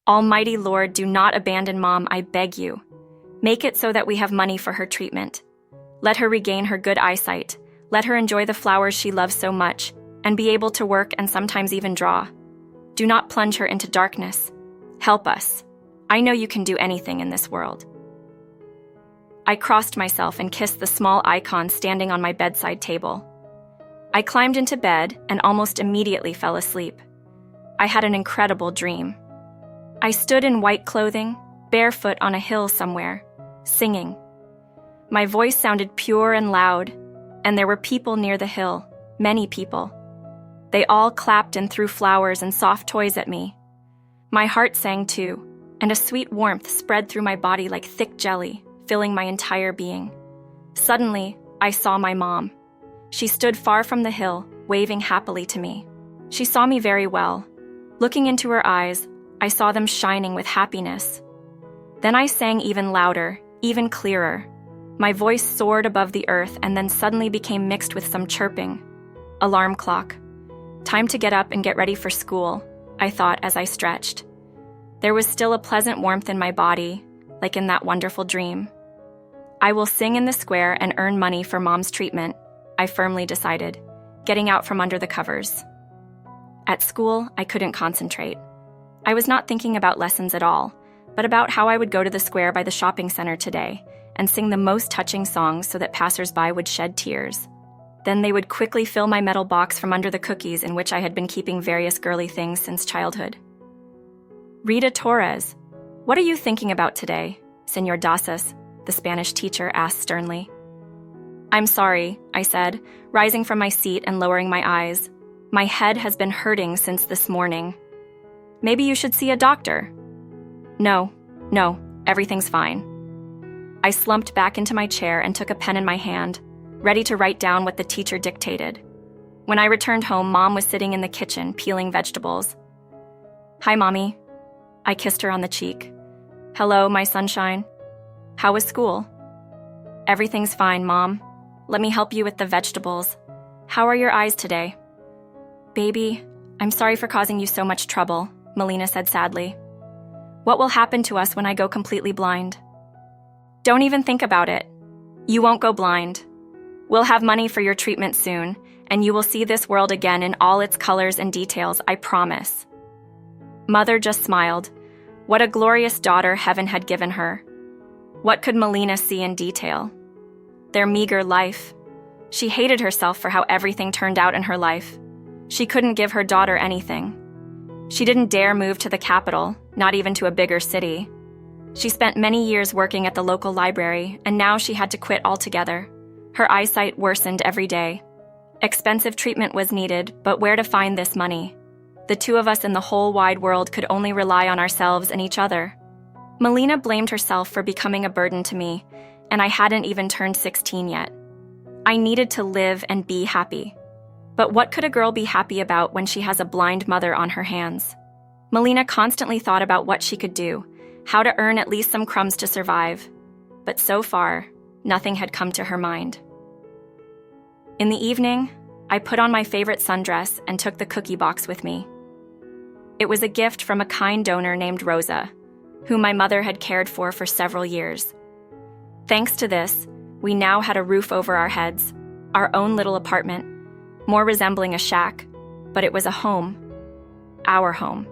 Almighty Lord, do not abandon Mom, I beg you. Make it so that we have money for her treatment. Let her regain her good eyesight. Let her enjoy the flowers she loves so much, and be able to work and sometimes even draw. Do not plunge her into darkness. Help us. I know you can do anything in this world. I crossed myself and kissed the small icon standing on my bedside table. I climbed into bed and almost immediately fell asleep. I had an incredible dream. I stood in white clothing, barefoot on a hill somewhere, singing. My voice sounded pure and loud, and there were people near the hill, many people. They all clapped and threw flowers and soft toys at me. My heart sang too, and a sweet warmth spread through my body like thick jelly, filling my entire being. Suddenly, I saw my mom. She stood far from the hill, waving happily to me. She saw me very well. Looking into her eyes, I saw them shining with happiness. Then I sang even louder, even clearer. My voice soared above the earth and then suddenly became mixed with some chirping. Alarm clock. Time to get up and get ready for school, I thought as I stretched. There was still a pleasant warmth in my body, like in that wonderful dream. I will sing in the square and earn money for Mom's treatment, I firmly decided, getting out from under the covers. At school, I couldn't concentrate. I was not thinking about lessons at all, but about how I would go to the square by the shopping center today and sing the most touching songs so that passersby would shed tears. Then they would quickly fill my metal box from under the cookies in which I had been keeping various girly things since childhood. Rita Torres, what are you thinking about today, Señor Dasas? The Spanish teacher asked sternly. I'm sorry, I said, rising from my seat and lowering my eyes. My head has been hurting since this morning. Maybe you should see a doctor. No, everything's fine. I slumped back into my chair and took a pen in my hand, ready to write down what the teacher dictated. When I returned home, Mom was sitting in the kitchen, peeling vegetables. Hi, Mommy. I kissed her on the cheek. Hello, my sunshine. How was school? Everything's fine, Mom. Let me help you with the vegetables. How are your eyes today? Baby, I'm sorry for causing you so much trouble, Melina said sadly. What will happen to us when I go completely blind? Don't even think about it. You won't go blind. We'll have money for your treatment soon, and you will see this world again in all its colors and details, I promise. Mother just smiled. What a glorious daughter heaven had given her. What could Melina see in detail? Their meager life. She hated herself for how everything turned out in her life. She couldn't give her daughter anything. She didn't dare move to the capital, not even to a bigger city. She spent many years working at the local library, and now she had to quit altogether. Her eyesight worsened every day. Expensive treatment was needed, but where to find this money? The two of us in the whole wide world could only rely on ourselves and each other. Melina blamed herself for becoming a burden to me, and I hadn't even turned 16 yet. I needed to live and be happy. But what could a girl be happy about when she has a blind mother on her hands? Melina constantly thought about what she could do, how to earn at least some crumbs to survive. But so far, nothing had come to her mind. In the evening, I put on my favorite sundress and took the cookie box with me. It was a gift from a kind donor named Rosa, whom my mother had cared for several years. Thanks to this, we now had a roof over our heads, our own little apartment, more resembling a shack, but it was a home, our home.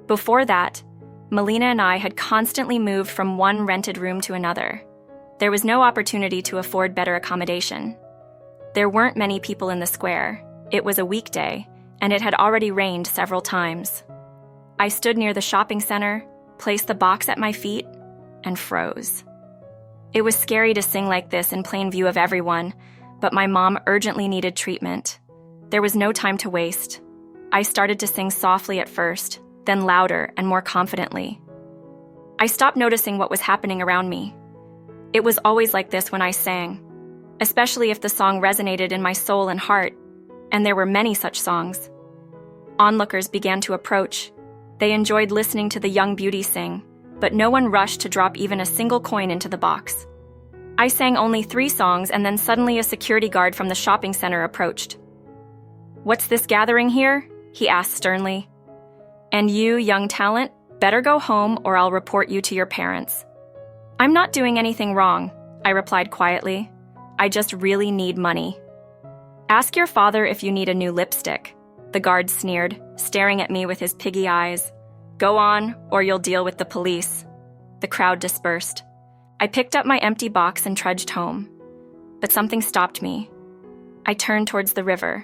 Before that, Melina and I had constantly moved from one rented room to another. There was no opportunity to afford better accommodation. There weren't many people in the square. It was a weekday, and it had already rained several times. I stood near the shopping center, placed the box at my feet, and froze. It was scary to sing like this in plain view of everyone, but my mom urgently needed treatment. There was no time to waste. I started to sing softly at first, then louder and more confidently. I stopped noticing what was happening around me. It was always like this when I sang, especially if the song resonated in my soul and heart, and there were many such songs. Onlookers began to approach. They enjoyed listening to the young beauty sing, but no one rushed to drop even a single coin into the box. I sang only 3 songs, and then suddenly a security guard from the shopping center approached. "What's this gathering here?" he asked sternly. "And you, young talent, Better go home or I'll report you to your parents." "I'm not doing anything wrong," I replied quietly. "I just really need money." "Ask your father if you need a new lipstick," the guard sneered, staring at me with his piggy eyes. "Go on, or you'll deal with the police." The crowd dispersed. I picked up my empty box and trudged home. But something stopped me. I turned towards the river.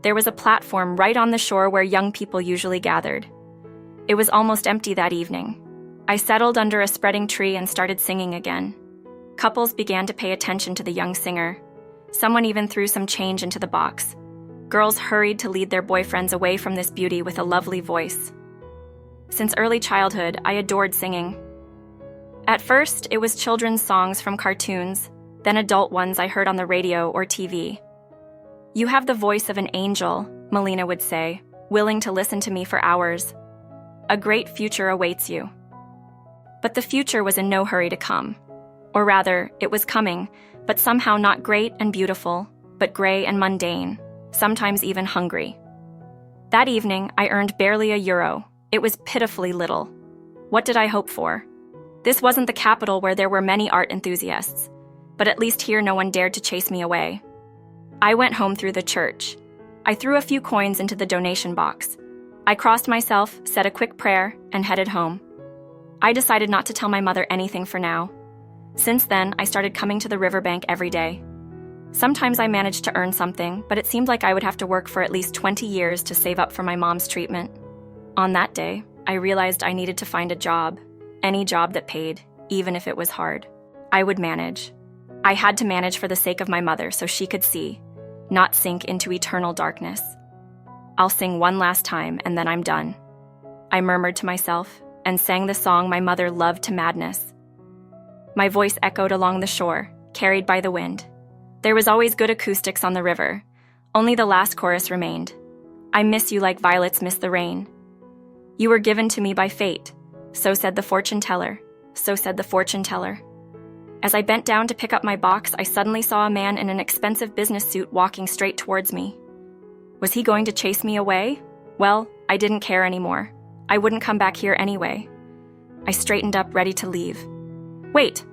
There was a platform right on the shore where young people usually gathered. It was almost empty that evening. I settled under a spreading tree and started singing again. Couples began to pay attention to the young singer. Someone even threw some change into the box. Girls hurried to lead their boyfriends away from this beauty with a lovely voice. Since early childhood, I adored singing. At first, it was children's songs from cartoons, then adult ones I heard on the radio or TV. "You have the voice of an angel," Melina would say, willing to listen to me for hours. "A great future awaits you." But the future was in no hurry to come. Or rather, it was coming, but somehow not great and beautiful, but gray and mundane, sometimes even hungry. That evening, I earned barely €1. It was pitifully little. What did I hope for? This wasn't the capital where there were many art enthusiasts, but at least here no one dared to chase me away. I went home through the church. I threw a few coins into the donation box. I crossed myself, said a quick prayer, and headed home. I decided not to tell my mother anything for now. Since then, I started coming to the riverbank every day. Sometimes I managed to earn something, but it seemed like I would have to work for at least 20 years to save up for my mom's treatment. On that day, I realized I needed to find a job. Any job that paid, even if it was hard. I would manage. I had to manage for the sake of my mother so she could see, not sink into eternal darkness. "I'll sing one last time and then I'm done," I murmured to myself and sang the song my mother loved to madness. My voice echoed along the shore, carried by the wind. There was always good acoustics on the river. Only the last chorus remained. "I miss you like violets miss the rain. You were given to me by fate. So said the fortune teller. So said the fortune teller." As I bent down to pick up my box, I suddenly saw a man in an expensive business suit walking straight towards me. Was he going to chase me away? Well, I didn't care anymore. I wouldn't come back here anyway. I straightened up, ready to leave. "Wait!"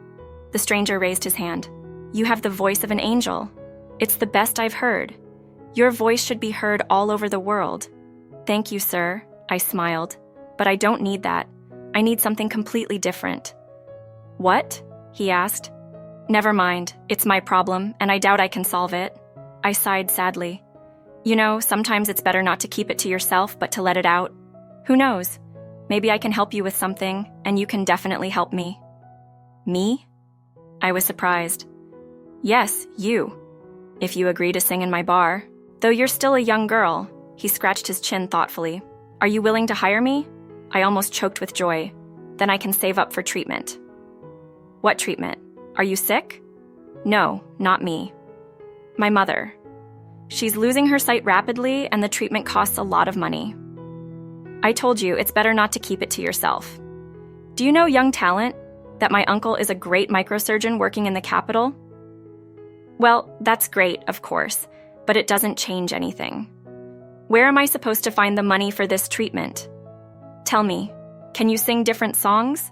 The stranger raised his hand. "You have the voice of an angel. It's the best I've heard. Your voice should be heard all over the world." "Thank you, sir," I smiled. "But I don't need that. I need something completely different." "What?" he asked. "Never mind, it's my problem, and I doubt I can solve it." I sighed sadly. "You know, sometimes it's better not to keep it to yourself, but to let it out. Who knows? Maybe I can help you with something, and you can definitely help me." "Me?" I was surprised. "Yes, you. If you agree to sing in my bar. Though you're still a young girl." He scratched his chin thoughtfully. "Are you willing to hire me?" I almost choked with joy. "Then I can save up for treatment." "What treatment? Are you sick?" "No, not me. My mother. She's losing her sight rapidly, and the treatment costs a lot of money." I told you, it's better not to keep it to yourself. "Do you know young talent? That my uncle is a great microsurgeon working in the capital?" "Well, that's great, of course, but it doesn't change anything. Where am I supposed to find the money for this treatment? Tell me, can you sing different songs?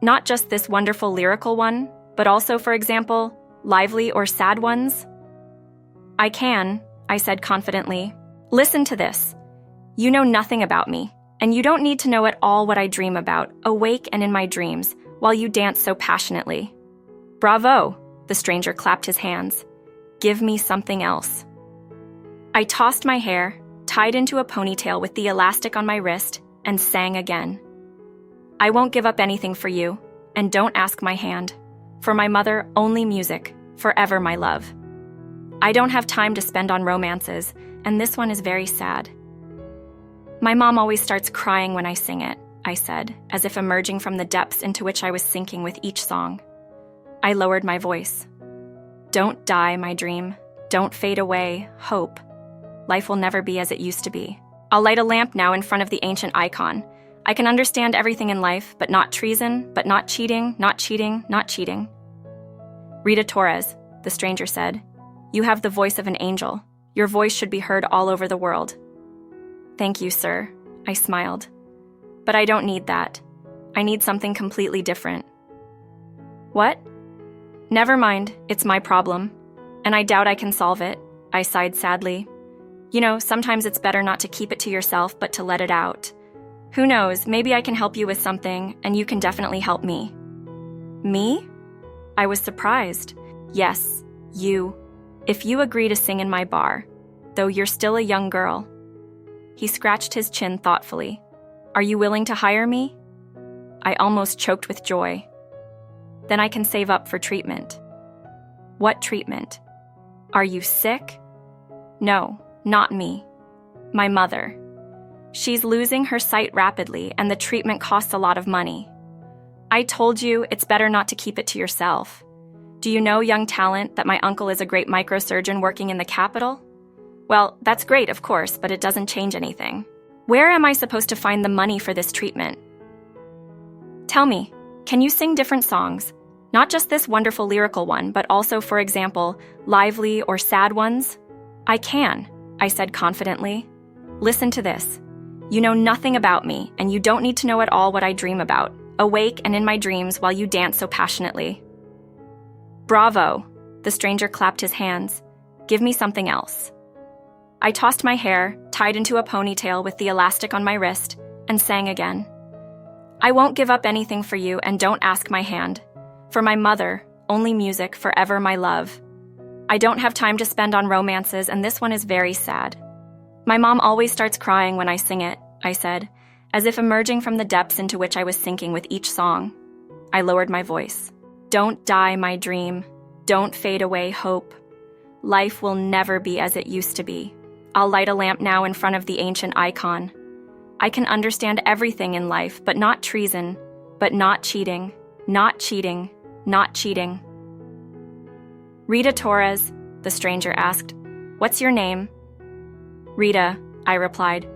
Not just this wonderful lyrical one, but also, for example, lively or sad ones?" "I can," I said confidently. "Listen to this. You know nothing about me, and you don't need to know at all what I dream about, awake and in my dreams, while you dance so passionately." "Bravo!" The stranger clapped his hands. "Give me something else." I tossed my hair, tied into a ponytail with the elastic on my wrist, and sang again. "I won't give up anything for you, and don't ask my hand. For my mother, only music, forever my love. I don't have time to spend on romances, and this one is very sad." "My mom always starts crying when I sing it," I said, as if emerging from the depths into which I was sinking with each song. I lowered my voice. "Don't die, my dream. Don't fade away, hope. Life will never be as it used to be. I'll light a lamp now in front of the ancient icon. I can understand everything in life, but not treason, but not cheating, not cheating, not cheating." "Rita Torres," the stranger said. "You have the voice of an angel. Your voice should be heard all over the world." "Thank you, sir," I smiled. But I don't need that. I need something completely different. What? Never mind, it's my problem. And I doubt I can solve it, I sighed sadly. You know, sometimes it's better not to keep it to yourself, but to let it out. Who knows, maybe I can help you with something, and you can definitely help me. Me? I was surprised. Yes, you. If you agree to sing in my bar, though you're still a young girl. He scratched his chin thoughtfully. Are you willing to hire me? I almost choked with joy. Then I can save up for treatment. What treatment? Are you sick? No, not me. My mother. She's losing her sight rapidly, and the treatment costs a lot of money. I told you it's better not to keep it to yourself. Do you know, young talent, that my uncle is a great microsurgeon working in the capital? Well, that's great, of course, but it doesn't change anything. Where am I supposed to find the money for this treatment? Tell me, can you sing different songs? Not just this wonderful lyrical one, but also, for example, lively or sad ones? I can, I said confidently. Listen to this. You know nothing about me, and you don't need to know at all what I dream about, awake and in my dreams while you dance so passionately. Bravo, the stranger clapped his hands. Give me something else. I tossed my hair, tied into a ponytail with the elastic on my wrist, and sang again. I won't give up anything for you, and don't ask my hand. For my mother, only music, forever my love. I don't have time to spend on romances, and this one is very sad. My mom always starts crying when I sing it, I said, as if emerging from the depths into which I was sinking with each song. I lowered my voice. Don't die, my dream. Don't fade away, hope. Life will never be as it used to be. I'll light a lamp now in front of the ancient icon. I can understand everything in life, but not treason, but not cheating, not cheating, not cheating. Rita Torres, the stranger asked. What's your name? Rita, I replied.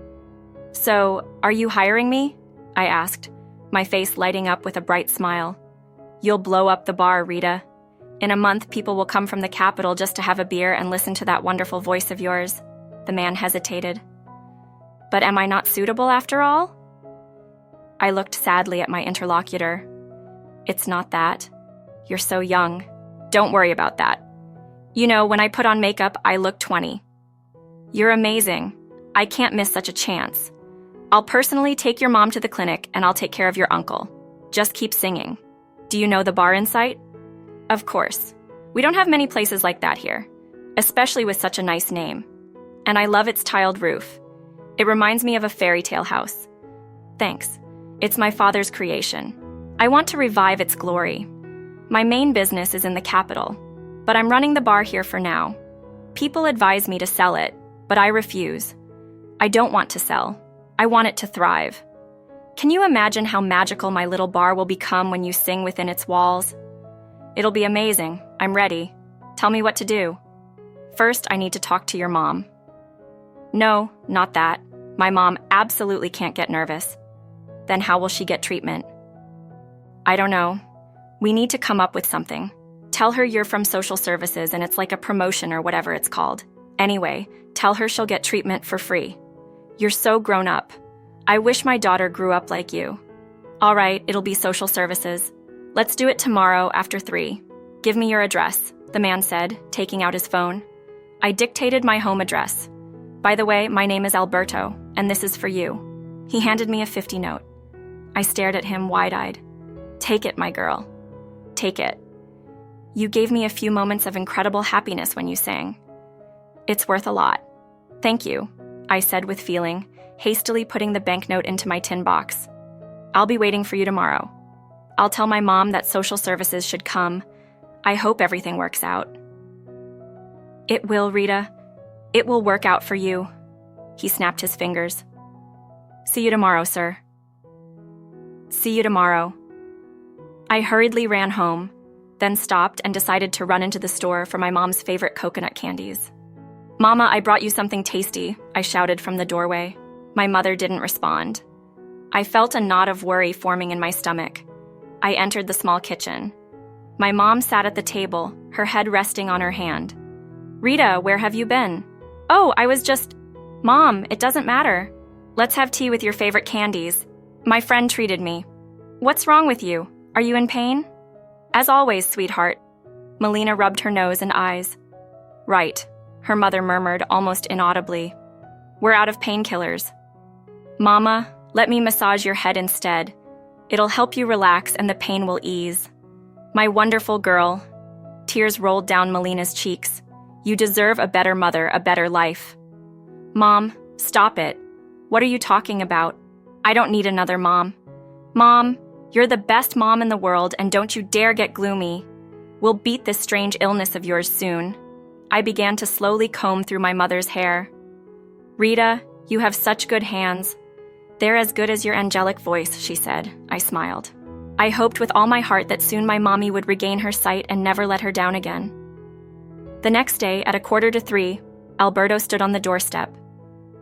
So, are you hiring me? I asked, my face lighting up with a bright smile. You'll blow up the bar, Rita. In a month, people will come from the capital just to have a beer and listen to that wonderful voice of yours. The man hesitated. But am I not suitable after all? I looked sadly at my interlocutor. It's not that. You're so young. Don't worry about that. You know, when I put on makeup, I look 20. You're amazing. I can't miss such a chance. I'll personally take your mom to the clinic, and I'll take care of your uncle. Just keep singing. Do you know the bar in sight? Of course. We don't have many places like that here, especially with such a nice name. And I love its tiled roof. It reminds me of a fairy tale house. Thanks. It's my father's creation. I want to revive its glory. My main business is in the capital, but I'm running the bar here for now. People advise me to sell it, but I refuse. I don't want to sell. I want it to thrive. Can you imagine how magical my little bar will become when you sing within its walls? It'll be amazing. I'm ready. Tell me what to do. First, I need to talk to your mom. No, not that. My mom absolutely can't get nervous. Then how will she get treatment? I don't know. We need to come up with something. Tell her you're from social services and it's like a promotion or whatever it's called. Anyway, tell her she'll get treatment for free. You're so grown up. I wish my daughter grew up like you. All right, it'll be social services. Let's do it tomorrow after 3. Give me your address, the man said, taking out his phone. I dictated my home address. By the way, my name is Alberto, and this is for you. He handed me a 50 note. I stared at him wide-eyed. Take it, my girl. Take it. You gave me a few moments of incredible happiness when you sang. It's worth a lot. Thank you, I said with feeling, hastily putting the banknote into my tin box. I'll be waiting for you tomorrow. I'll tell my mom that social services should come. I hope everything works out. It will, Rita. It will work out for you. He snapped his fingers. See you tomorrow, sir. See you tomorrow. I hurriedly ran home, then stopped and decided to run into the store for my mom's favorite coconut candies. Mama, I brought you something tasty, I shouted from the doorway. My mother didn't respond. I felt a knot of worry forming in my stomach. I entered the small kitchen. My mom sat at the table, her head resting on her hand. Rita, where have you been? Oh, I was just... Mom, it doesn't matter. Let's have tea with your favorite candies. My friend treated me. What's wrong with you? Are you in pain? As always, sweetheart. Melina rubbed her nose and eyes. Right, her mother murmured almost inaudibly. We're out of painkillers. Mama, let me massage your head instead. It'll help you relax and the pain will ease. My wonderful girl. Tears rolled down Melina's cheeks. You deserve a better mother, a better life. Mom, stop it. What are you talking about? I don't need another mom. Mom, you're the best mom in the world and don't you dare get gloomy. We'll beat this strange illness of yours soon. I began to slowly comb through my mother's hair. Rita, you have such good hands. They're as good as your angelic voice, she said. I smiled. I hoped with all my heart that soon my mommy would regain her sight and never let her down again. The next day, at 2:45, Alberto stood on the doorstep.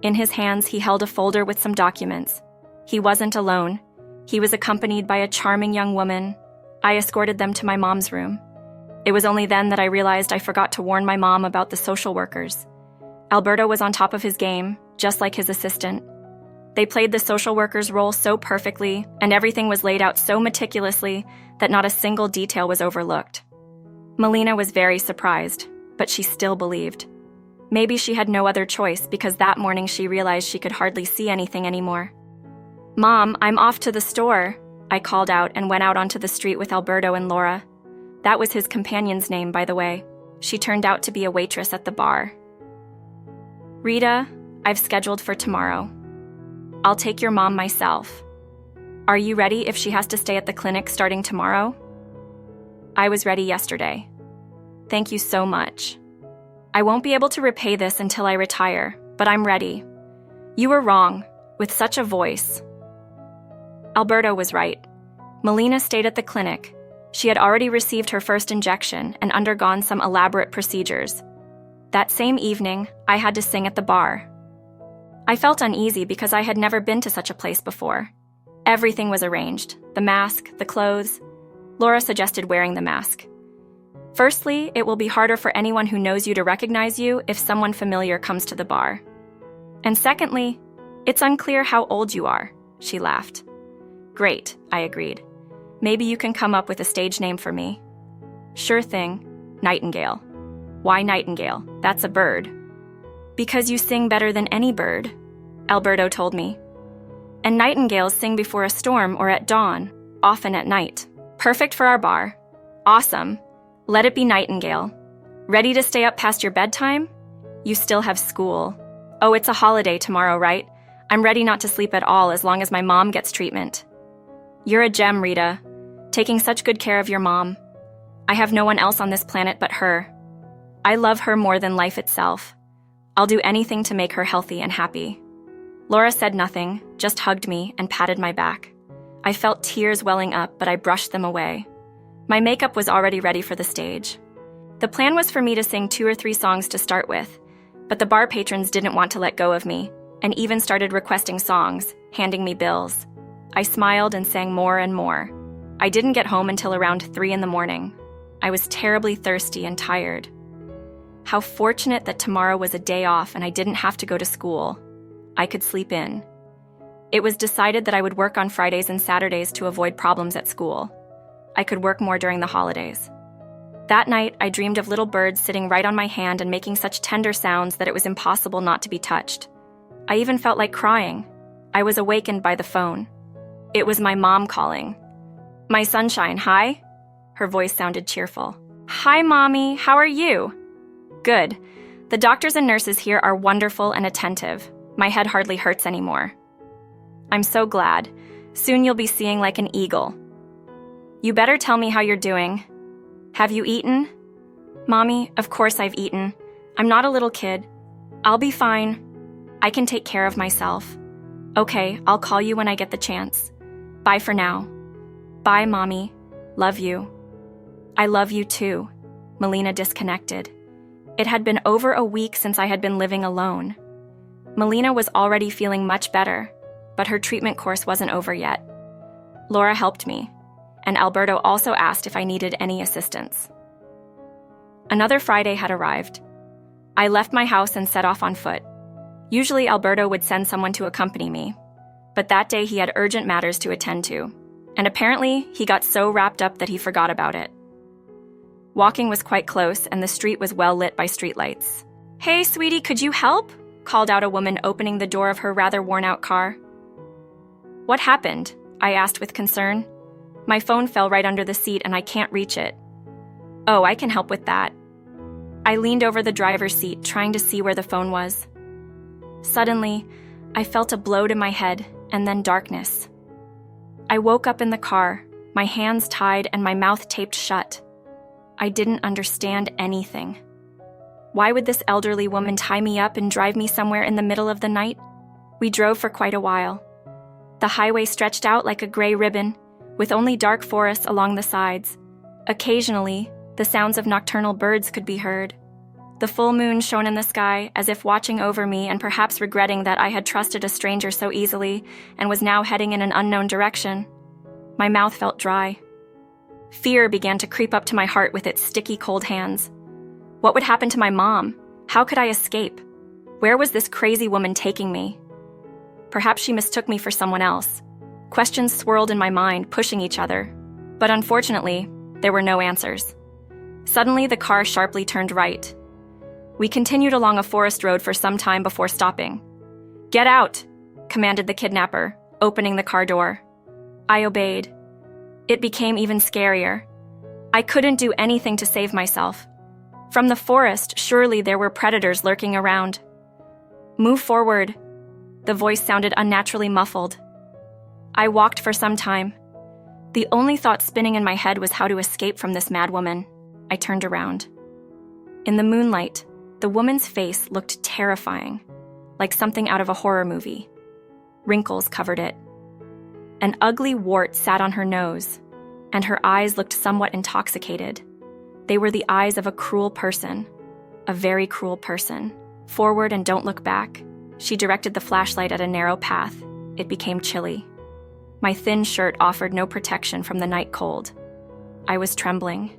In his hands, he held a folder with some documents. He wasn't alone. He was accompanied by a charming young woman. I escorted them to my mom's room. It was only then that I realized I forgot to warn my mom about the social workers. Alberto was on top of his game, just like his assistant. They played the social worker's role so perfectly, and everything was laid out so meticulously that not a single detail was overlooked. Melina was very surprised, but she still believed. Maybe she had no other choice because that morning she realized she could hardly see anything anymore. Mom, I'm off to the store, I called out and went out onto the street with Alberto and Laura. That was his companion's name, by the way. She turned out to be a waitress at the bar. Rita, I've scheduled for tomorrow. I'll take your mom myself. Are you ready if she has to stay at the clinic starting tomorrow? I was ready yesterday. Thank you so much. I won't be able to repay this until I retire, but I'm ready. You were wrong, with such a voice. Alberto was right. Melina stayed at the clinic. She had already received her first injection and undergone some elaborate procedures. That same evening, I had to sing at the bar. I felt uneasy because I had never been to such a place before. Everything was arranged, the mask, the clothes. Laura suggested wearing the mask. Firstly, it will be harder for anyone who knows you to recognize you if someone familiar comes to the bar. And secondly, it's unclear how old you are, she laughed. Great, I agreed. Maybe you can come up with a stage name for me. Sure thing, Nightingale. Why Nightingale? That's a bird. Because you sing better than any bird, Alberto told me. And nightingales sing before a storm or at dawn, often at night. Perfect for our bar. Awesome. Let it be Nightingale. Ready to stay up past your bedtime? You still have school. Oh, it's a holiday tomorrow, right? I'm ready not to sleep at all as long as my mom gets treatment. You're a gem, Rita. Taking such good care of your mom. I have no one else on this planet but her. I love her more than life itself. I'll do anything to make her healthy and happy. Laura said nothing, just hugged me and patted my back. I felt tears welling up, but I brushed them away. My makeup was already ready for the stage. The plan was for me to sing 2 or 3 songs to start with, but the bar patrons didn't want to let go of me, and even started requesting songs, handing me bills. I smiled and sang more and more. I didn't get home until around 3 in the morning. I was terribly thirsty and tired. How fortunate that tomorrow was a day off and I didn't have to go to school. I could sleep in. It was decided that I would work on Fridays and Saturdays to avoid problems at school. I could work more during the holidays. That night, I dreamed of little birds sitting right on my hand and making such tender sounds that it was impossible not to be touched. I even felt like crying. I was awakened by the phone. It was my mom calling. My sunshine, hi? Her voice sounded cheerful. Hi, Mommy, how are you? Good. The doctors and nurses here are wonderful and attentive. My head hardly hurts anymore. I'm so glad. Soon you'll be seeing like an eagle. You better tell me how you're doing. Have you eaten? Mommy, of course I've eaten. I'm not a little kid. I'll be fine. I can take care of myself. Okay, I'll call you when I get the chance. Bye for now. Bye, Mommy. Love you. I love you too. Melina disconnected. It had been over a week since I had been living alone. Melina was already feeling much better, but her treatment course wasn't over yet. Laura helped me, and Alberto also asked if I needed any assistance. Another Friday had arrived. I left my house and set off on foot. Usually Alberto would send someone to accompany me. But that day he had urgent matters to attend to, and apparently he got so wrapped up that he forgot about it. Walking was quite close, and the street was well lit by streetlights. "Hey, sweetie, could you help?" called out a woman opening the door of her rather worn-out car. "What happened?" I asked with concern. "My phone fell right under the seat and I can't reach it." "Oh, I can help with that." I leaned over the driver's seat, trying to see where the phone was. Suddenly, I felt a blow to my head and then darkness. I woke up in the car, my hands tied and my mouth taped shut. I didn't understand anything. Why would this elderly woman tie me up and drive me somewhere in the middle of the night? We drove for quite a while. The highway stretched out like a gray ribbon, with only dark forests along the sides. Occasionally, the sounds of nocturnal birds could be heard. The full moon shone in the sky, as if watching over me and perhaps regretting that I had trusted a stranger so easily and was now heading in an unknown direction. My mouth felt dry. Fear began to creep up to my heart with its sticky, cold hands. What would happen to my mom? How could I escape? Where was this crazy woman taking me? Perhaps she mistook me for someone else. Questions swirled in my mind, pushing each other. But unfortunately, there were no answers. Suddenly, the car sharply turned right. We continued along a forest road for some time before stopping. "Get out!" commanded the kidnapper, opening the car door. I obeyed. It became even scarier. I couldn't do anything to save myself. From the forest, surely there were predators lurking around. "Move forward." The voice sounded unnaturally muffled. I walked for some time. The only thought spinning in my head was how to escape from this mad woman. I turned around. In the moonlight, the woman's face looked terrifying, like something out of a horror movie. Wrinkles covered it. An ugly wart sat on her nose, and her eyes looked somewhat intoxicated. They were the eyes of a cruel person, a very cruel person. "Forward and don't look back." She directed the flashlight at a narrow path. It became chilly. My thin shirt offered no protection from the night cold. I was trembling.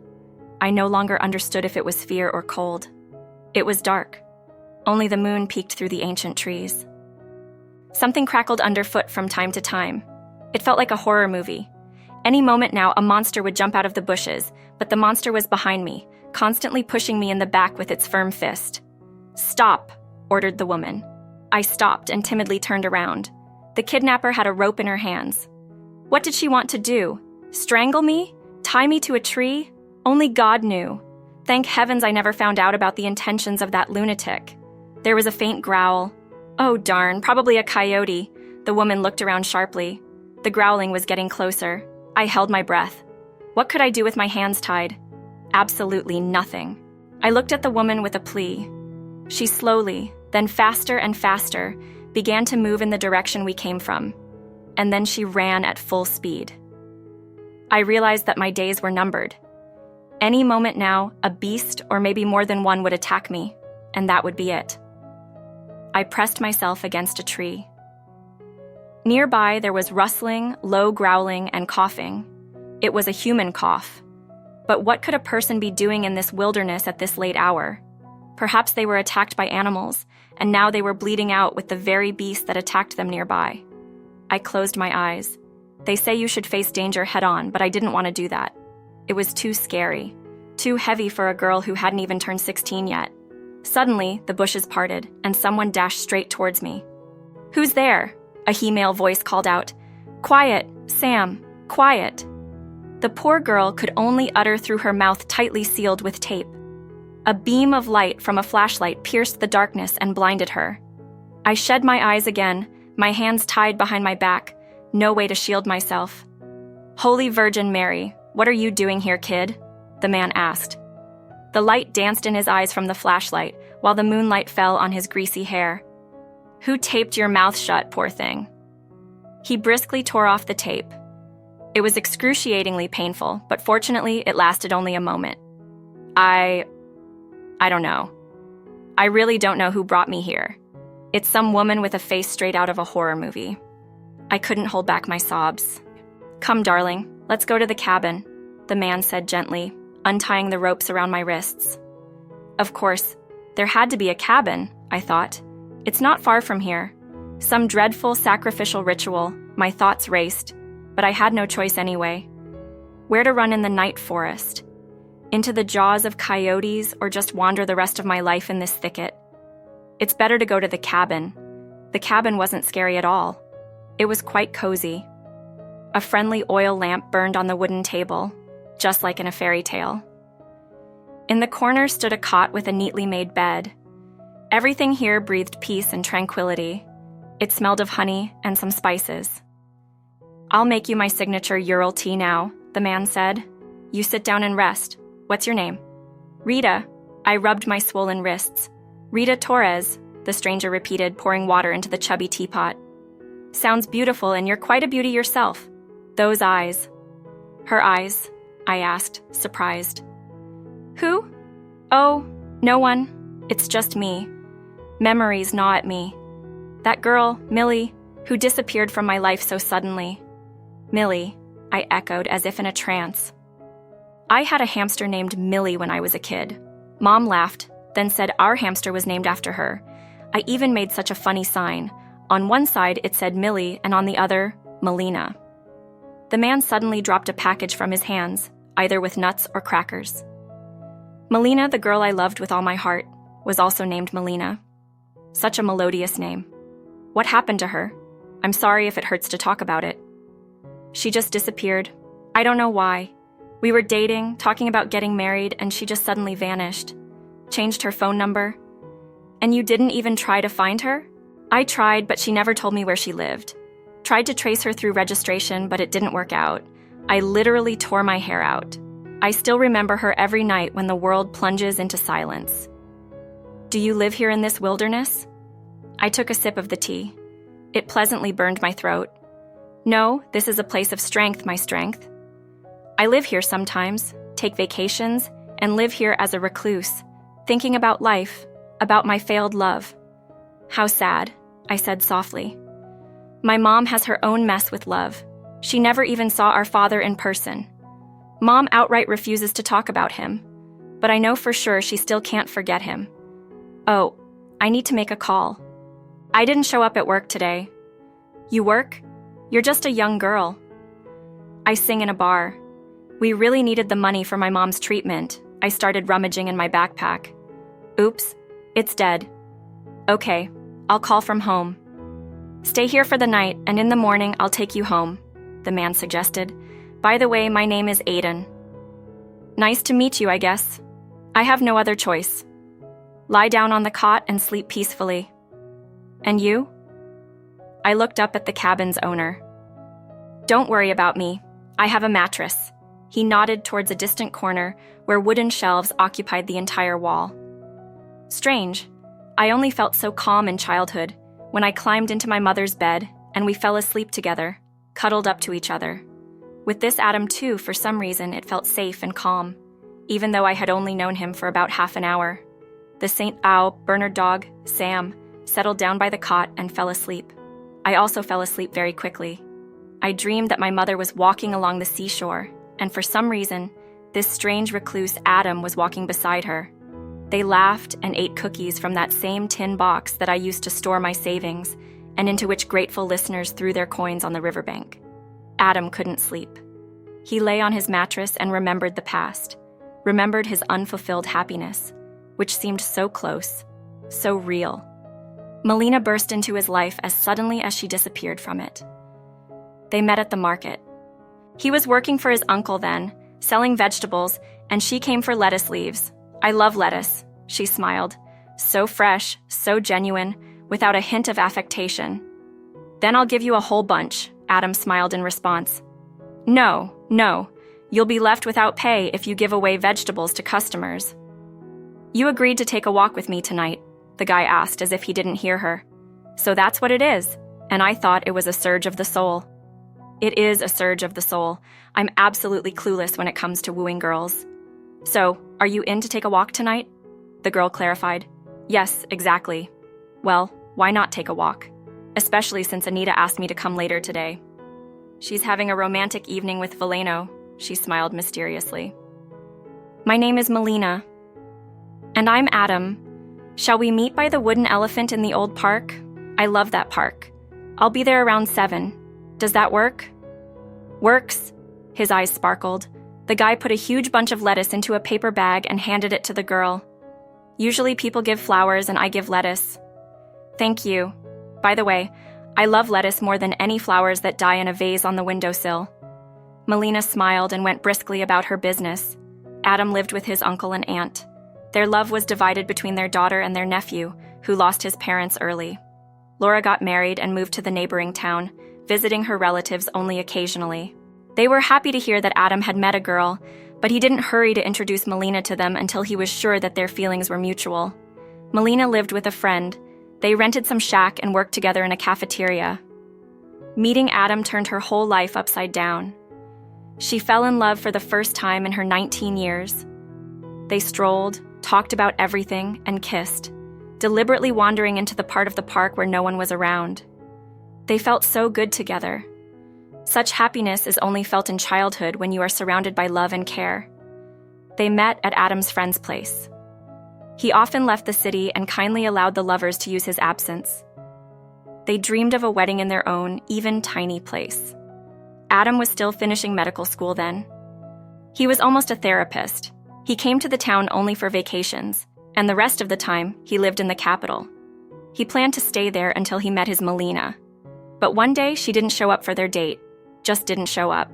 I no longer understood if it was fear or cold. It was dark. Only the moon peeked through the ancient trees. Something crackled underfoot from time to time. It felt like a horror movie. Any moment now, a monster would jump out of the bushes, but the monster was behind me, constantly pushing me in the back with its firm fist. "Stop," ordered the woman. I stopped and timidly turned around. The kidnapper had a rope in her hands. What did she want to do? Strangle me? Tie me to a tree? Only God knew. Thank heavens I never found out about the intentions of that lunatic. There was a faint growl. "Oh darn, probably a coyote." The woman looked around sharply. The growling was getting closer. I held my breath. What could I do with my hands tied? Absolutely nothing. I looked at the woman with a plea. She slowly, then faster and faster, began to move in the direction we came from. And then she ran at full speed. I realized that my days were numbered. Any moment now, a beast or maybe more than one would attack me, and that would be it. I pressed myself against a tree. Nearby, there was rustling, low growling, and coughing. It was a human cough. But what could a person be doing in this wilderness at this late hour? Perhaps they were attacked by animals, and now they were bleeding out with the very beast that attacked them nearby. I closed my eyes. They say you should face danger head-on, but I didn't want to do that. It was too scary, too heavy for a girl who hadn't even turned 16 yet. Suddenly, the bushes parted, and someone dashed straight towards me. "Who's there?" A he-male voice called out. "Quiet, Sam, quiet." The poor girl could only utter through her mouth tightly sealed with tape. A beam of light from a flashlight pierced the darkness and blinded her. I shed my eyes again, my hands tied behind my back, no way to shield myself. "Holy Virgin Mary, what are you doing here, kid?" the man asked. The light danced in his eyes from the flashlight, while the moonlight fell on his greasy hair. "Who taped your mouth shut, poor thing?" He briskly tore off the tape. It was excruciatingly painful, but fortunately it lasted only a moment. I don't know. I really don't know who brought me here. It's some woman with a face straight out of a horror movie. I couldn't hold back my sobs. "Come, darling, let's go to the cabin," the man said gently, untying the ropes around my wrists. Of course, there had to be a cabin, I thought. It's not far from here. Some dreadful sacrificial ritual. My thoughts raced, but I had no choice anyway. Where to run in the night forest? Into the jaws of coyotes, or just wander the rest of my life in this thicket? It's better to go to the cabin. The cabin wasn't scary at all. It was quite cozy. A friendly oil lamp burned on the wooden table, just like in a fairy tale. In the corner stood a cot with a neatly made bed. Everything here breathed peace and tranquility. It smelled of honey and some spices. "I'll make you my signature Ural tea now," the man said. "You sit down and rest. What's your name?" "Rita." I rubbed my swollen wrists. "Rita Torres," the stranger repeated, pouring water into the chubby teapot. "Sounds beautiful, and you're quite a beauty yourself. Those eyes." "Her eyes?" I asked, surprised. "Who?" "Oh, no one. It's just me. Memories gnaw at me. That girl, Millie, who disappeared from my life so suddenly." "Millie," I echoed as if in a trance. "I had a hamster named Millie when I was a kid." Mom laughed, then said our hamster was named after her. I even made such a funny sign. On one side it said Millie, and on the other, Melina. The man suddenly dropped a package from his hands, either with nuts or crackers. Melina, the girl I loved with all my heart, was also named Melina. Such a melodious name. What happened to her? I'm sorry if it hurts to talk about it. She just disappeared. I don't know why. We were dating, talking about getting married, and she just suddenly vanished. Changed her phone number. And you didn't even try to find her? I tried, but she never told me where she lived. Tried to trace her through registration, but it didn't work out. I literally tore my hair out. I still remember her every night when the world plunges into silence. Do you live here in this wilderness? I took a sip of the tea. It pleasantly burned my throat. No, this is a place of strength, my strength. I live here sometimes, take vacations, and live here as a recluse, thinking about life, about my failed love. How sad, I said softly. My mom has her own mess with love. She never even saw our father in person. Mom outright refuses to talk about him, but I know for sure she still can't forget him. Oh, I need to make a call. I didn't show up at work today. You work? You're just a young girl. I sing in a bar. We really needed the money for my mom's treatment. I started rummaging in my backpack. Oops, it's dead. Okay, I'll call from home. Stay here for the night, and in the morning I'll take you home, the man suggested. By the way, my name is Aiden. Nice to meet you, I guess. I have no other choice. Lie down on the cot and sleep peacefully. And you? I looked up at the cabin's owner. Don't worry about me. I have a mattress. He nodded towards a distant corner where wooden shelves occupied the entire wall. Strange. I only felt so calm in childhood when I climbed into my mother's bed and we fell asleep together, cuddled up to each other. With this Adam too, for some reason, it felt safe and calm, even though I had only known him for about half an hour. The St. Au Bernard dog, Sam, settled down by the cot and fell asleep. I also fell asleep very quickly. I dreamed that my mother was walking along the seashore, and for some reason, this strange recluse Adam was walking beside her. They laughed and ate cookies from that same tin box that I used to store my savings and into which grateful listeners threw their coins on the riverbank. Adam couldn't sleep. He lay on his mattress and remembered the past, remembered his unfulfilled happiness, which seemed so close, so real. Melina burst into his life as suddenly as she disappeared from it. They met at the market. He was working for his uncle then, selling vegetables, and she came for lettuce leaves. I love lettuce, she smiled. So fresh, so genuine, without a hint of affectation. Then I'll give you a whole bunch, Adam smiled in response. No, you'll be left without pay if you give away vegetables to customers. You agreed to take a walk with me tonight, the guy asked as if he didn't hear her. So that's what it is, and I thought it was a surge of the soul. It is a surge of the soul. I'm absolutely clueless when it comes to wooing girls. So, are you in to take a walk tonight? The girl clarified. Yes, exactly. Well, why not take a walk? Especially since Anita asked me to come later today. She's having a romantic evening with Valeno, she smiled mysteriously. My name is Melina. And I'm Adam. Shall we meet by the wooden elephant in the old park? I love that park. I'll be there around 7. Does that work? Works. His eyes sparkled. The guy put a huge bunch of lettuce into a paper bag and handed it to the girl. Usually people give flowers and I give lettuce. Thank you. By the way, I love lettuce more than any flowers that die in a vase on the windowsill. Melina smiled and went briskly about her business. Adam lived with his uncle and aunt. Their love was divided between their daughter and their nephew, who lost his parents early. Laura got married and moved to the neighboring town, visiting her relatives only occasionally. They were happy to hear that Adam had met a girl, but he didn't hurry to introduce Melina to them until he was sure that their feelings were mutual. Melina lived with a friend. They rented some shack and worked together in a cafeteria. Meeting Adam turned her whole life upside down. She fell in love for the first time in her 19 years. They strolled, talked about everything, and kissed, deliberately wandering into the part of the park where no one was around. They felt so good together. Such happiness is only felt in childhood when you are surrounded by love and care. They met at Adam's friend's place. He often left the city and kindly allowed the lovers to use his absence. They dreamed of a wedding in their own, even tiny place. Adam was still finishing medical school then. He was almost a therapist. He came to the town only for vacations, and the rest of the time, he lived in the capital. He planned to stay there until he met his Melina. But one day, she didn't show up for their date. Just didn't show up.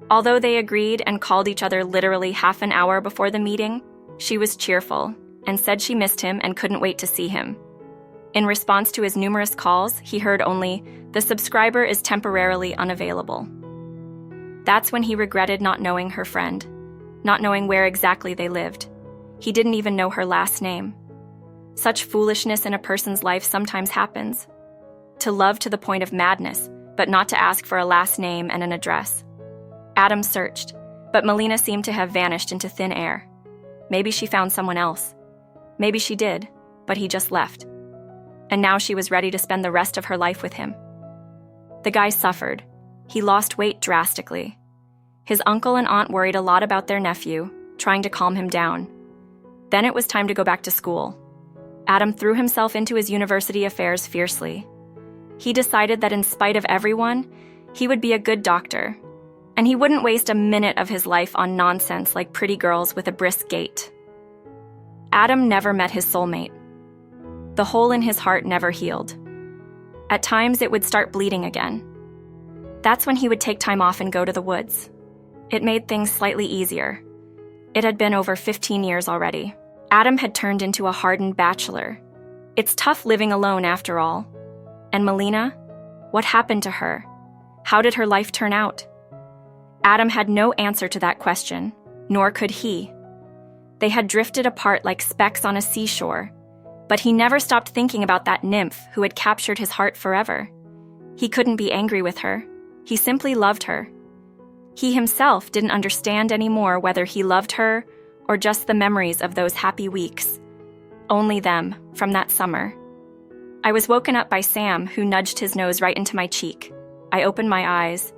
Although they agreed and called each other literally half an hour before the meeting, she was cheerful and said she missed him and couldn't wait to see him. In response to his numerous calls, he heard only, "The subscriber is temporarily unavailable." That's when he regretted not knowing her friend, not knowing where exactly they lived. He didn't even know her last name. Such foolishness in a person's life sometimes happens. To love to the point of madness, but not to ask for a last name and an address. Adam searched, but Melina seemed to have vanished into thin air. Maybe she found someone else. Maybe she did, but he just left. And now she was ready to spend the rest of her life with him. The guy suffered. He lost weight drastically. His uncle and aunt worried a lot about their nephew, trying to calm him down. Then it was time to go back to school. Adam threw himself into his university affairs fiercely. He decided that in spite of everyone, he would be a good doctor, and he wouldn't waste a minute of his life on nonsense like pretty girls with a brisk gait. Adam never met his soulmate. The hole in his heart never healed. At times, it would start bleeding again. That's when he would take time off and go to the woods. It made things slightly easier. It had been over 15 years already. Adam had turned into a hardened bachelor. It's tough living alone after all. And Melina? What happened to her? How did her life turn out? Adam had no answer to that question, nor could he. They had drifted apart like specks on a seashore, but he never stopped thinking about that nymph who had captured his heart forever. He couldn't be angry with her. He simply loved her. He himself didn't understand anymore whether he loved her or just the memories of those happy weeks. Only them, from that summer. I was woken up by Sam, who nudged his nose right into my cheek. I opened my eyes.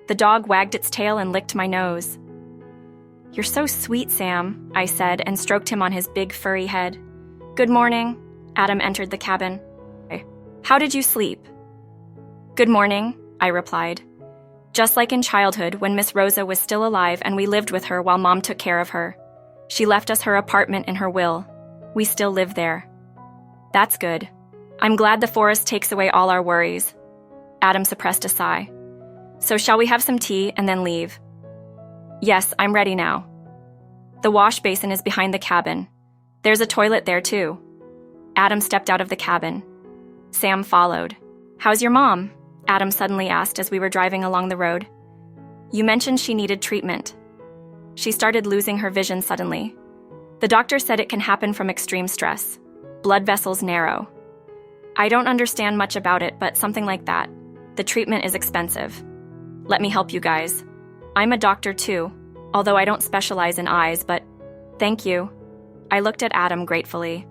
The dog wagged its tail and licked my nose. "You're so sweet, Sam," I said and stroked him on his big furry head. "Good morning." Adam entered the cabin. "How did you sleep?" "Good morning," I replied. Just like in childhood, when Miss Rosa was still alive and we lived with her while Mom took care of her. She left us her apartment in her will. We still live there. That's good. I'm glad the forest takes away all our worries. Adam suppressed a sigh. So shall we have some tea and then leave? Yes, I'm ready now. The wash basin is behind the cabin. There's a toilet there too. Adam stepped out of the cabin. Sam followed. How's your mom? Adam suddenly asked as we were driving along the road. You mentioned she needed treatment. She started losing her vision suddenly. The doctor said it can happen from extreme stress. Blood vessels narrow. I don't understand much about it, but something like that. The treatment is expensive. Let me help you guys. I'm a doctor too, although I don't specialize in eyes, but thank you. I looked at Adam gratefully.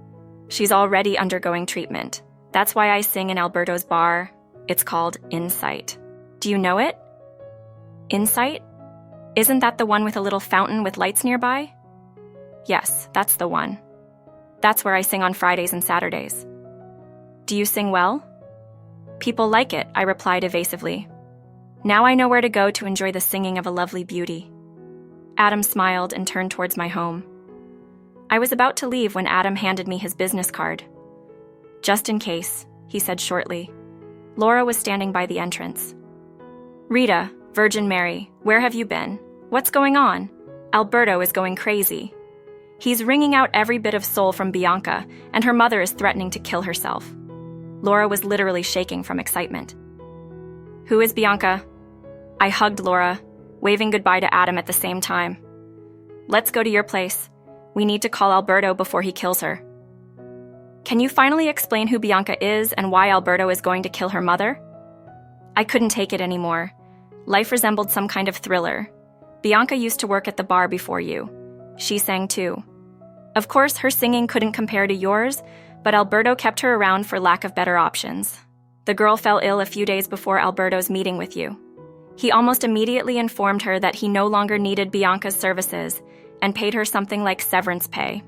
She's already undergoing treatment. That's why I sing in Alberto's bar. It's called Insight. Do you know it? Insight? Isn't that the one with a little fountain with lights nearby? Yes, that's the one. That's where I sing on Fridays and Saturdays. Do you sing well? People like it, I replied evasively. Now I know where to go to enjoy the singing of a lovely beauty. Adam smiled and turned towards my home. I was about to leave when Adam handed me his business card. Just in case, he said shortly. Laura was standing by the entrance. Rita, Virgin Mary, where have you been? What's going on? Alberto is going crazy. He's wringing out every bit of soul from Bianca, and her mother is threatening to kill herself. Laura was literally shaking from excitement. Who is Bianca? I hugged Laura, waving goodbye to Adam at the same time. Let's go to your place. We need to call Alberto before he kills her. Can you finally explain who Bianca is and why Alberto is going to kill her mother? I couldn't take it anymore. Life resembled some kind of thriller. Bianca used to work at the bar before you. She sang too. Of course, her singing couldn't compare to yours, but Alberto kept her around for lack of better options. The girl fell ill a few days before Alberto's meeting with you. He almost immediately informed her that he no longer needed Bianca's services and paid her something like severance pay.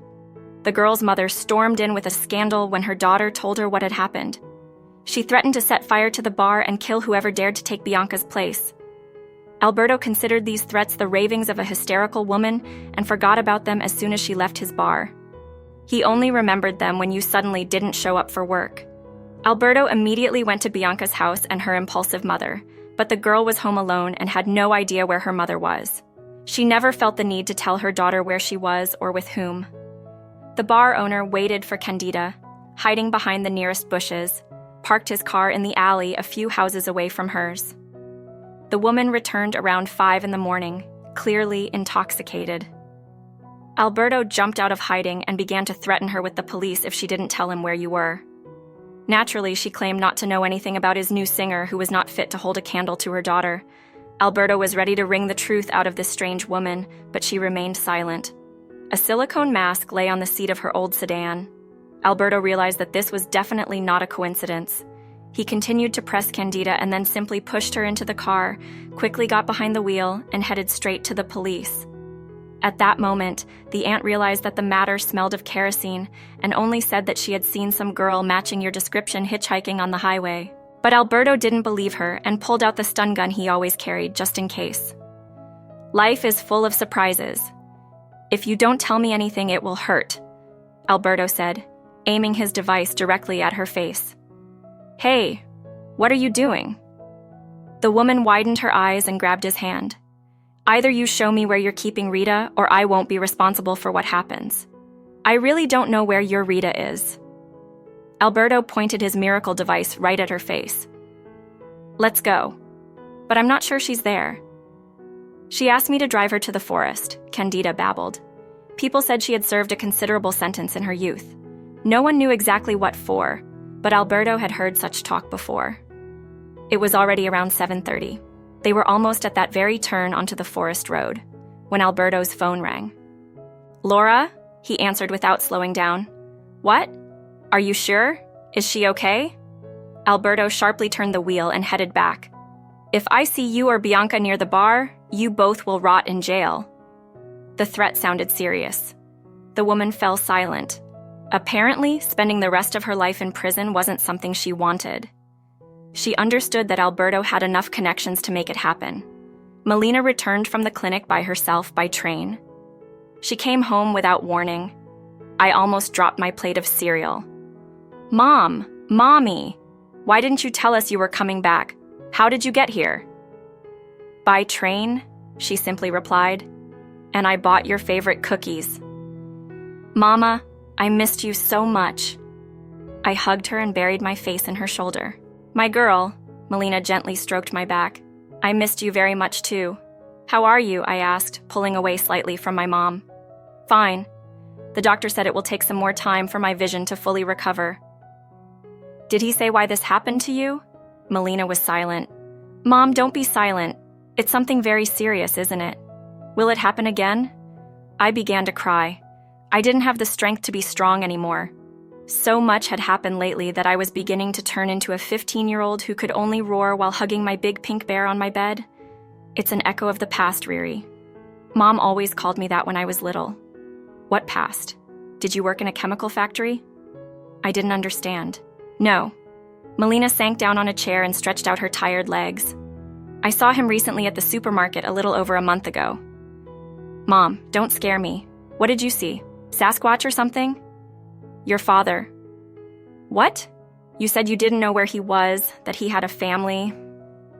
The girl's mother stormed in with a scandal when her daughter told her what had happened. She threatened to set fire to the bar and kill whoever dared to take Bianca's place. Alberto considered these threats the ravings of a hysterical woman and forgot about them as soon as she left his bar. He only remembered them when you suddenly didn't show up for work. Alberto immediately went to Bianca's house and her impulsive mother, but the girl was home alone and had no idea where her mother was. She never felt the need to tell her daughter where she was or with whom. The bar owner waited for Candida, hiding behind the nearest bushes, parked his car in the alley a few houses away from hers. The woman returned around 5 a.m, clearly intoxicated. Alberto jumped out of hiding and began to threaten her with the police if she didn't tell him where you were. Naturally, she claimed not to know anything about his new singer who was not fit to hold a candle to her daughter. Alberto was ready to wring the truth out of this strange woman, but she remained silent. A silicone mask lay on the seat of her old sedan. Alberto realized that this was definitely not a coincidence. He continued to press Candida and then simply pushed her into the car, quickly got behind the wheel, and headed straight to the police. At that moment, the aunt realized that the matter smelled of kerosene and only said that she had seen some girl matching your description hitchhiking on the highway. But Alberto didn't believe her and pulled out the stun gun he always carried just in case. Life is full of surprises. If you don't tell me anything, it will hurt, Alberto said, aiming his device directly at her face. Hey, what are you doing? The woman widened her eyes and grabbed his hand. Either you show me where you're keeping Rita, or I won't be responsible for what happens. I really don't know where your Rita is. Alberto pointed his miracle device right at her face. Let's go. But I'm not sure she's there. She asked me to drive her to the forest, Candida babbled. People said she had served a considerable sentence in her youth. No one knew exactly what for, but Alberto had heard such talk before. It was already around 7:30. They were almost at that very turn onto the forest road, when Alberto's phone rang. Laura? He answered without slowing down. What? Are you sure? Is she okay? Alberto sharply turned the wheel and headed back. If I see you or Bianca near the bar, you both will rot in jail. The threat sounded serious. The woman fell silent. Apparently, spending the rest of her life in prison wasn't something she wanted. She understood that Alberto had enough connections to make it happen. Melina returned from the clinic by herself by train. She came home without warning. I almost dropped my plate of cereal. Mom, Mommy, why didn't you tell us you were coming back? How did you get here? By train, she simply replied, and I bought your favorite cookies. Mama, I missed you so much. I hugged her and buried my face in her shoulder. My girl, Melina gently stroked my back. I missed you very much too. How are you? I asked, pulling away slightly from my mom. Fine. The doctor said it will take some more time for my vision to fully recover. Did he say why this happened to you? Melina was silent. Mom, don't be silent. It's something very serious, isn't it? Will it happen again? I began to cry. I didn't have the strength to be strong anymore. So much had happened lately that I was beginning to turn into a 15-year-old who could only roar while hugging my big pink bear on my bed. It's an echo of the past, Riri. Mom always called me that when I was little. What past? Did you work in a chemical factory? I didn't understand. No. Melina sank down on a chair and stretched out her tired legs. I saw him recently at the supermarket a little over a month ago. Mom, don't scare me. What did you see? Sasquatch or something? Your father. What? You said you didn't know where he was, that he had a family.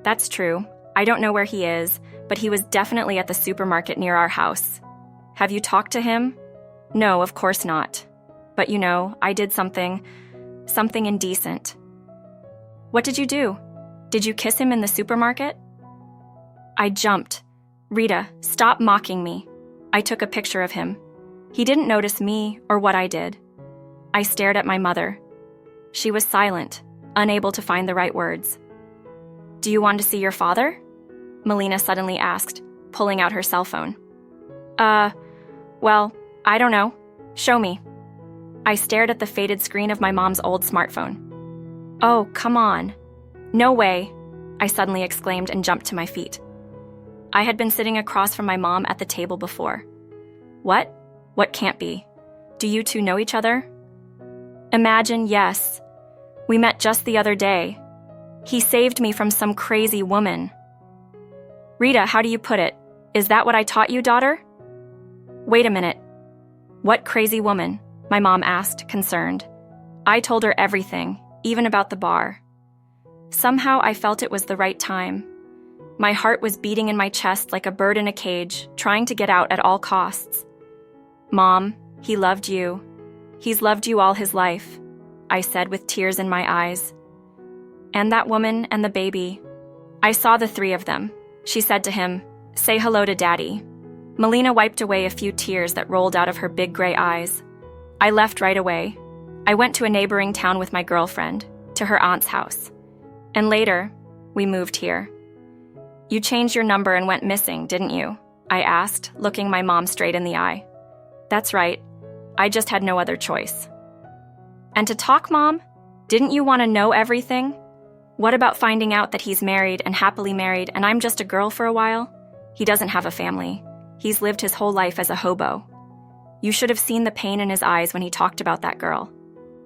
That's true. I don't know where he is, but he was definitely at the supermarket near our house. Have you talked to him? No, of course not. But you know, I did something indecent. What did you do? Did you kiss him in the supermarket? I jumped. Rita, stop mocking me. I took a picture of him. He didn't notice me or what I did. I stared at my mother. She was silent, unable to find the right words. Do you want to see your father? Melina suddenly asked, pulling out her cell phone. Well, I don't know. Show me. I stared at the faded screen of my mom's old smartphone. Oh, come on. No way, I suddenly exclaimed and jumped to my feet. I had been sitting across from my mom at the table before. What? What can't be? Do you two know each other? Imagine, yes. We met just the other day. He saved me from some crazy woman. Rita, how do you put it? Is that what I taught you, daughter? Wait a minute. What crazy woman? My mom asked, concerned. I told her everything, even about the bar. Somehow I felt it was the right time. My heart was beating in my chest like a bird in a cage, trying to get out at all costs. Mom, he loved you. He's loved you all his life, I said with tears in my eyes. And that woman and the baby. I saw the three of them. She said to him, "Say hello to Daddy." Melina wiped away a few tears that rolled out of her big gray eyes. I left right away. I went to a neighboring town with my girlfriend, to her aunt's house. And later, we moved here. You changed your number and went missing, didn't you? I asked, looking my mom straight in the eye. That's right. I just had no other choice. And to talk, Mom? Didn't you want to know everything? What about finding out that he's married and happily married and I'm just a girl for a while? He doesn't have a family. He's lived his whole life as a hobo. You should have seen the pain in his eyes when he talked about that girl.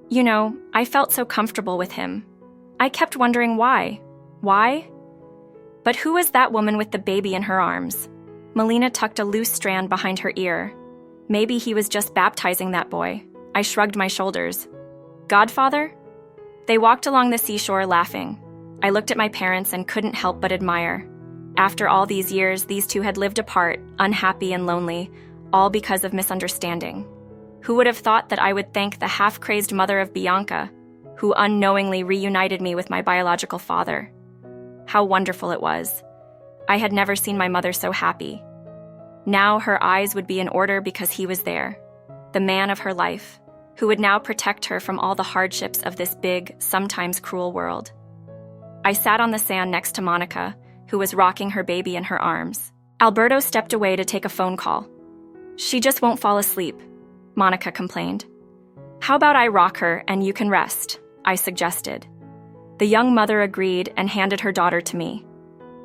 You know, I felt so comfortable with him. I kept wondering why. Why? But who was that woman with the baby in her arms? Melina tucked a loose strand behind her ear. Maybe he was just baptizing that boy. I shrugged my shoulders. Godfather? They walked along the seashore laughing. I looked at my parents and couldn't help but admire. After all these years, these two had lived apart, unhappy and lonely, all because of misunderstanding. Who would have thought that I would thank the half-crazed mother of Bianca, who unknowingly reunited me with my biological father? How wonderful it was. I had never seen my mother so happy. Now her eyes would be in order because he was there, the man of her life, who would now protect her from all the hardships of this big, sometimes cruel world. I sat on the sand next to Monica, who was rocking her baby in her arms. Alberto stepped away to take a phone call. She just won't fall asleep, Monica complained. How about I rock her and you can rest, I suggested. The young mother agreed and handed her daughter to me.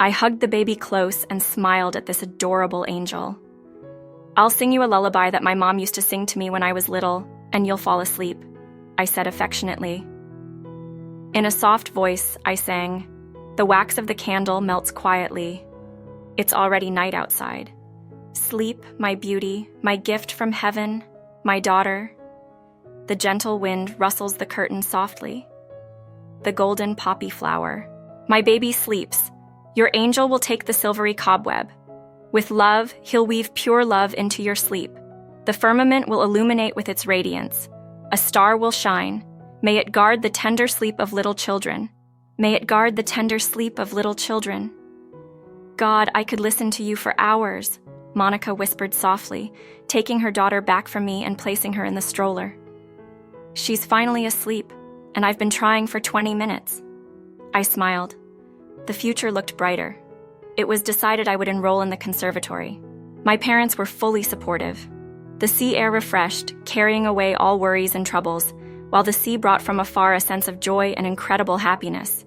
I hugged the baby close and smiled at this adorable angel. I'll sing you a lullaby that my mom used to sing to me when I was little, and you'll fall asleep, I said affectionately. In a soft voice, I sang, "The wax of the candle melts quietly. It's already night outside. Sleep, my beauty, my gift from heaven, my daughter." The gentle wind rustles the curtain softly. The golden poppy flower. My baby sleeps. Your angel will take the silvery cobweb. With love, he'll weave pure love into your sleep. The firmament will illuminate with its radiance. A star will shine. May it guard the tender sleep of little children. May it guard the tender sleep of little children. God, I could listen to you for hours, Monica whispered softly, taking her daughter back from me and placing her in the stroller. She's finally asleep, and I've been trying for 20 minutes. I smiled. The future looked brighter. It was decided I would enroll in the conservatory. My parents were fully supportive. The sea air refreshed, carrying away all worries and troubles, while the sea brought from afar a sense of joy and incredible happiness.